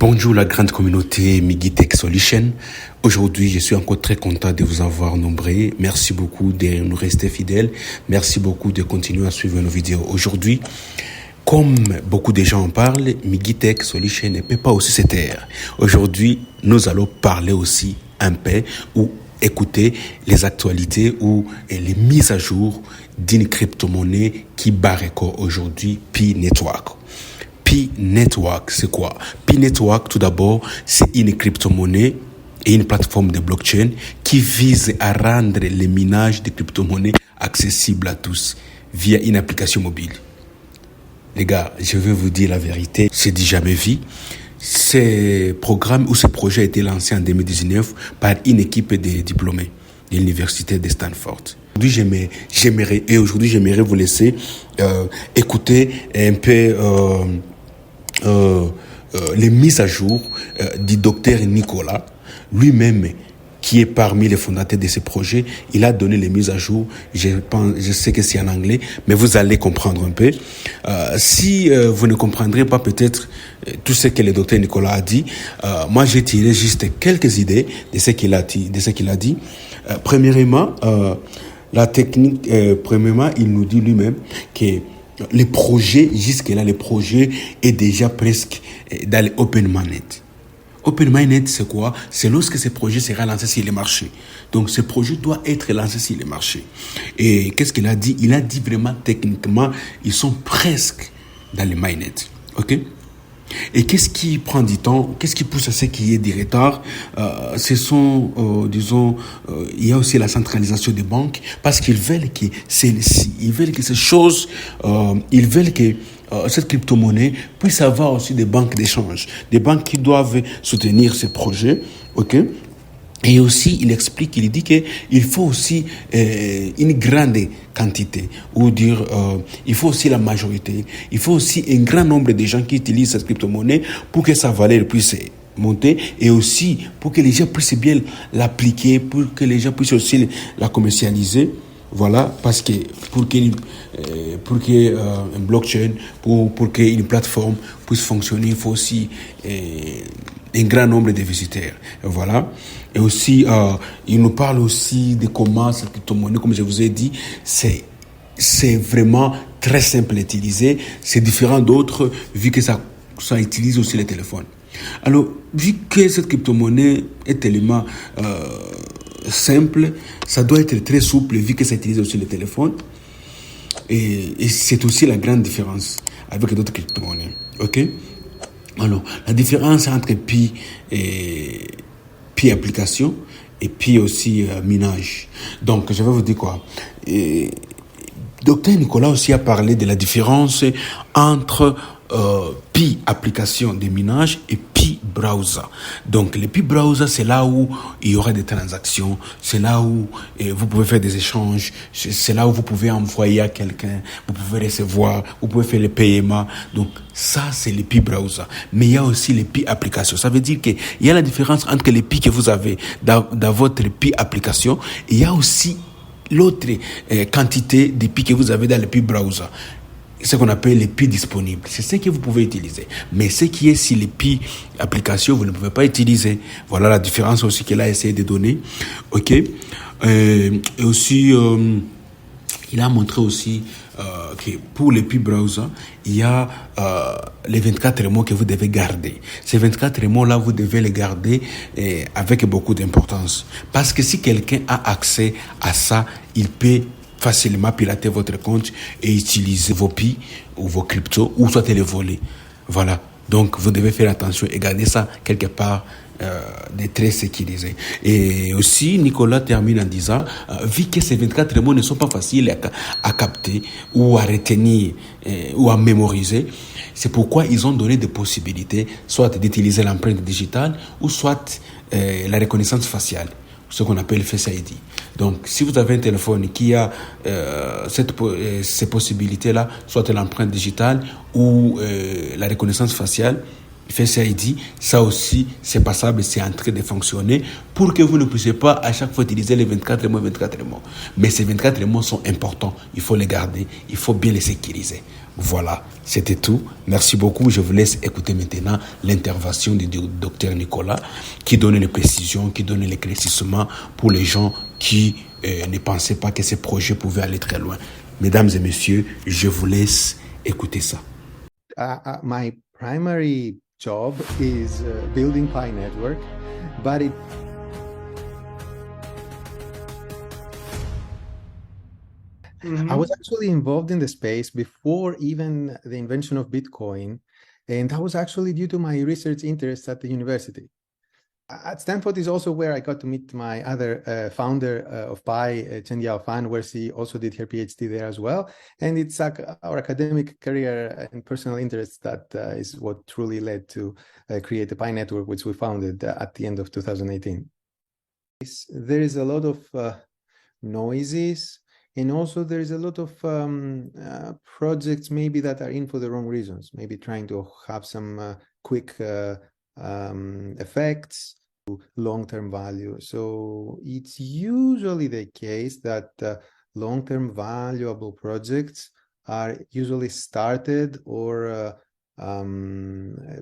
Bonjour la grande communauté MIGITECH Solution. Aujourd'hui, je suis encore très content de vous avoir nombreux. Merci beaucoup de nous rester fidèles. Merci beaucoup de continuer à suivre nos vidéos. Aujourd'hui, comme beaucoup de gens en parlent, MIGITECH Solution ne peut pas aussi se taire. Aujourd'hui, nous allons parler aussi un peu ou écouter les actualités ou les mises à jour d'une crypto-monnaie qui bat record aujourd'hui, Pi Network. Pi Network, c'est quoi? Pi Network, tout d'abord, c'est une crypto-monnaie et une plateforme de blockchain qui vise à rendre les minages de crypto-monnaies accessibles à tous via une application mobile. Les gars, je vais vous dire la vérité, c'est du jamais vu. Ce programme ou ce projet a été lancé en 2019 par une équipe de diplômés de l'université de Stanford. Aujourd'hui, j'aimerais vous laisser écouter un peu les mises à jour du docteur Nicolas, lui-même qui est parmi les fondateurs de ce projet. Il a donné les mises à jour. Je sais que c'est en anglais, mais vous allez comprendre un peu. Si vous ne comprendrez pas peut-être tout ce que le docteur Nicolas a dit, moi j'ai tiré juste quelques idées de ce qu'il a dit. Premièrement, la technique, premièrement, il nous dit lui-même que les projets, jusque-là, le projet est déjà presque dans les Open Mainnet. Open Mainnet, c'est quoi? C'est lorsque ce projet sera lancé sur les marchés. Donc, ce projet doit être lancé sur les marchés. Et qu'est-ce qu'il a dit? Il a dit vraiment, techniquement, ils sont presque dans les Mainnet. OK? Et qu'est-ce qui prend du temps? Qu'est-ce qui pousse à ce qu'il y ait des retards? Ce sont, il y a aussi la centralisation des banques parce qu'ils veulent que ils veulent que ces choses, ils veulent que cette crypto-monnaie puisse avoir aussi des banques d'échange, des banques qui doivent soutenir ces projets, ok? Et aussi, il dit qu'il faut aussi une grande quantité, ou dire, il faut aussi la majorité, il faut aussi un grand nombre de gens qui utilisent cette crypto-monnaie pour que sa valeur puisse monter et aussi pour que les gens puissent bien l'appliquer, pour que les gens puissent aussi la commercialiser. Voilà, parce que pour un blockchain, pour qu'une plateforme puisse fonctionner, il faut aussi un grand nombre de visiteurs. Voilà. Et aussi, il nous parle aussi de comment cette crypto-monnaie, comme je vous ai dit, c'est vraiment très simple à utiliser. C'est différent d'autres, vu que ça utilise aussi les téléphones. Alors, vu que cette crypto-monnaie est tellement simple, ça doit être très souple vu que ça utilise aussi le téléphone et c'est aussi la grande différence avec d'autres crypto-monnaies. Ok? Alors, la différence entre Pi application et Pi aussi minage. Donc, je vais vous dire quoi. Docteur Nicolas aussi a parlé de la différence entre Pi application de minage et Pi browser. Donc le Pi browser, c'est là où il y aura des transactions, c'est là où vous pouvez faire des échanges, c'est là où vous pouvez envoyer à quelqu'un, vous pouvez recevoir, vous pouvez faire les paiements. Donc ça, c'est le Pi browser. Mais il y a aussi les Pi application. Ça veut dire qu'il y a la différence entre les Pi que vous avez dans votre Pi application et il y a aussi l'autre quantité de Pi que vous avez dans le Pi browser. Ce qu'on appelle les Pi disponibles. C'est ce que vous pouvez utiliser. Mais ce qui est sur les Pi applications, vous ne pouvez pas utiliser. Voilà la différence aussi qu'elle a essayé de donner. OK? Et aussi, il a montré aussi que pour les Pi browser, il y a les 24 mots que vous devez garder. Ces 24 mots-là, vous devez les garder avec beaucoup d'importance. Parce que si quelqu'un a accès à ça, il peut facilement pirater votre compte et utiliser vos Pi ou vos cryptos ou soit les voler. Voilà. Donc, vous devez faire attention et garder ça quelque part de très sécurisé. Et aussi, Nicolas termine en disant, vu que ces 24 mots ne sont pas faciles à capter ou à retenir ou à mémoriser, c'est pourquoi ils ont donné des possibilités, soit d'utiliser l'empreinte digitale ou soit la reconnaissance faciale, ce qu'on appelle Face ID. Donc, si vous avez un téléphone qui a ces possibilités-là, soit l'empreinte digitale ou la reconnaissance faciale, Face ID, ça aussi, c'est passable, c'est en train de fonctionner pour que vous ne puissiez pas à chaque fois utiliser les 24 mots. Mais ces 24 mots sont importants, il faut les garder, il faut bien les sécuriser. Voilà, c'était tout. Merci beaucoup. Je vous laisse écouter maintenant l'intervention du docteur Nicolas qui donne les précisions, qui donne l'éclaircissement pour les gens qui ne pensaient pas que ces projets pouvaient aller très loin. Mesdames et messieurs, je vous laisse écouter ça. My primary job is building Pi Network, but I was actually involved in the space before even the invention of Bitcoin, and that was actually due to my research interests at the university. At Stanford is also where I got to meet my other founder of Pi, Chen Yaofan, where she also did her PhD there as well. And it's our academic career and personal interests that is what truly led to create the Pi network, which we founded at the end of 2018. There is a lot of noises, and also there is a lot of projects maybe that are in for the wrong reasons, maybe trying to have some quick effects, long-term value. So it's usually the case that long-term valuable projects are usually started or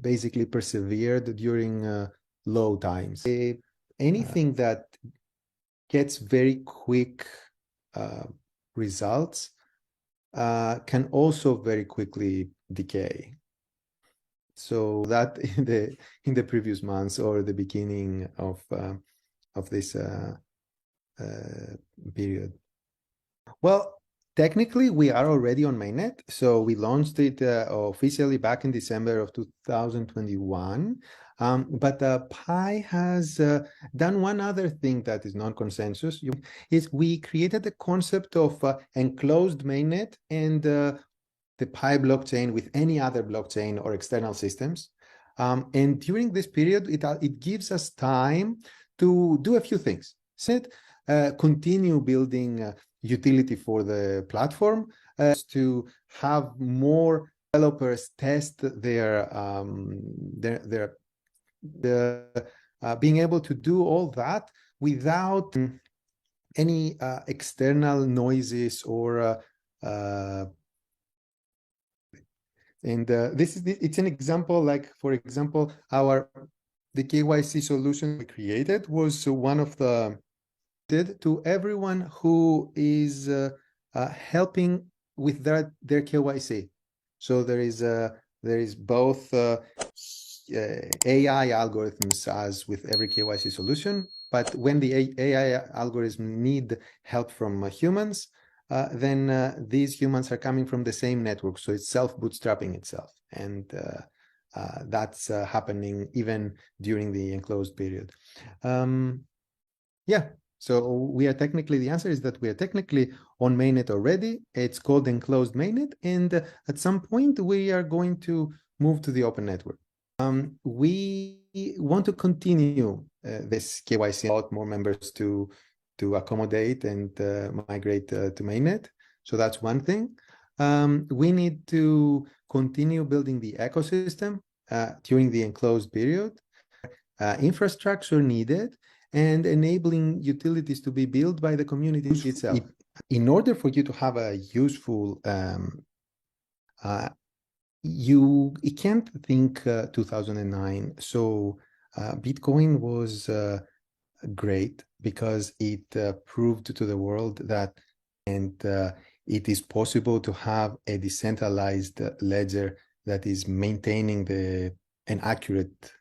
basically persevered during low times. Anything that gets very quick results can also very quickly decay. So that in the previous months or the beginning of this period. Well, technically we are already on mainnet, so we launched it officially back in December of 2021. But Pi has done one other thing that is non-consensus. Is we created the concept of enclosed mainnet and the Pi blockchain with any other blockchain or external systems. And during this period, it gives us time to do a few things. Continue building utility for the platform, to have more developers test being able to do all that without any external noises or it's an example, like, for example, the KYC solution we created was one of the to everyone who is helping with their KYC. So there is both AI algorithms as with every KYC solution, but when the AI algorithms need help from humans, then these humans are coming from the same network, so it's self-bootstrapping itself, and that's happening even during the enclosed period. Yeah, so we are technically, the answer is that we are technically on mainnet already. It's called enclosed mainnet, and at some point we are going to move to the open network. We want to continue this KYC, a lot more members to accommodate and migrate to mainnet. So that's one thing. We need to continue building the ecosystem during the enclosed period. Infrastructure needed and enabling utilities to be built by the community itself. In order for you to have a useful, you can't think 2009. So Bitcoin was great because it proved to the world that it is possible to have a decentralized ledger that is maintaining an accurate,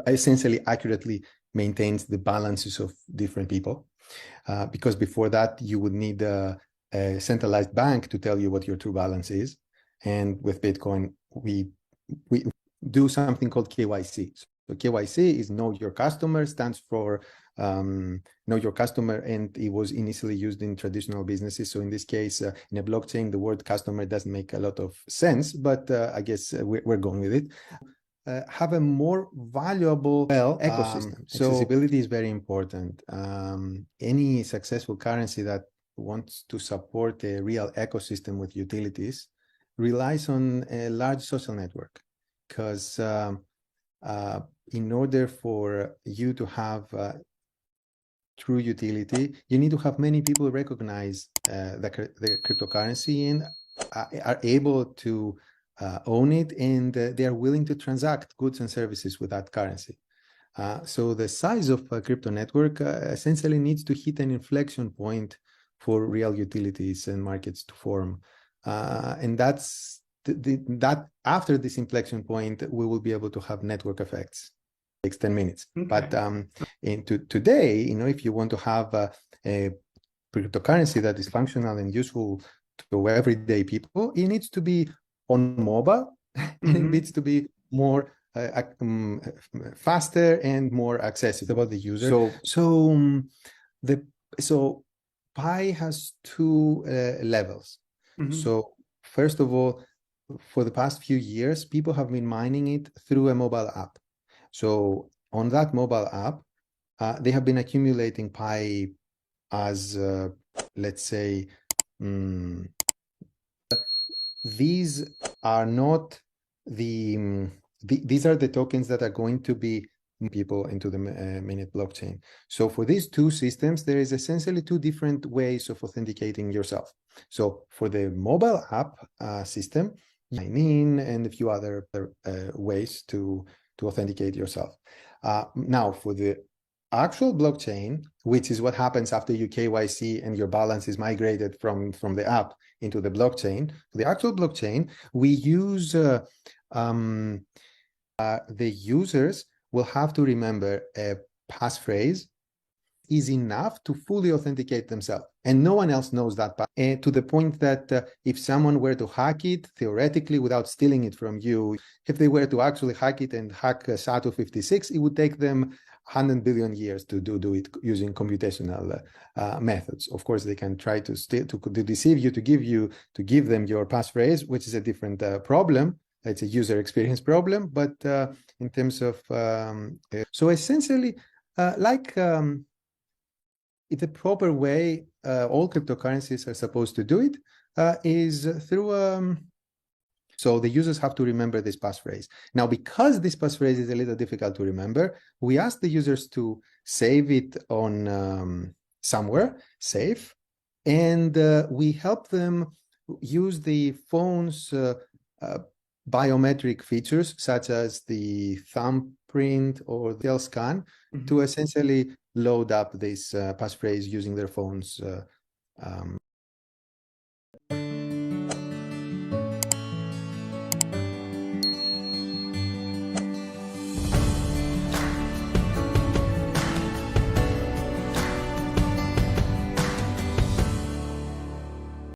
essentially accurately maintains the balances of different people. Because before that, you would need a centralized bank to tell you what your true balance is. And with Bitcoin, we do something called KYC. So KYC is Know Your Customer, stands for Know Your Customer, and it was initially used in traditional businesses. So in this case, in a blockchain, the word customer doesn't make a lot of sense, but I guess we're going with it. Have a more valuable ecosystem. So accessibility is very important. Any successful currency that wants to support a real ecosystem with utilities relies on a large social network, because in order for you to have true utility, you need to have many people recognize the cryptocurrency, and are able to own it, and they are willing to transact goods and services with that currency. So the size of a crypto network essentially needs to hit an inflection point for real utilities and markets to form. And that's that after this inflection point, we will be able to have network effects. It takes 10 minutes. Okay. But today, if you want to have a cryptocurrency that is functional and useful to everyday people, it needs to be on mobile, and it needs to be more faster and more accessible about the user. So Pi has two levels. So first of all, for the past few years, people have been mining it through a mobile app. So on that mobile app, they have been accumulating Pi as, let's say, these are not these are the tokens that are going to be people into the MAINET blockchain. So for these two systems, there is essentially two different ways of authenticating yourself. So for the mobile app system, you sign in and a few other ways to authenticate yourself. Now for the actual blockchain, which is what happens after you KYC and your balance is migrated from the app into the blockchain. For the actual blockchain, we use the users will have to remember a passphrase is enough to fully authenticate themselves, and no one else knows that. And to the point that if someone were to hack it, theoretically, without stealing it from you, if they were to actually hack it and hack SATO 56, it would take them 100 billion years to do it using computational methods. Of course, they can try to deceive you, to give them your passphrase, which is a different problem. It's a user experience problem. But in terms of so essentially, the proper way all cryptocurrencies are supposed to do it is through so the users have to remember this passphrase. Now, because this passphrase is a little difficult to remember, we ask the users to save it on somewhere safe, and we help them use the phone's biometric features, such as the thumbprint or the scan, to essentially load up this passphrase using their phone's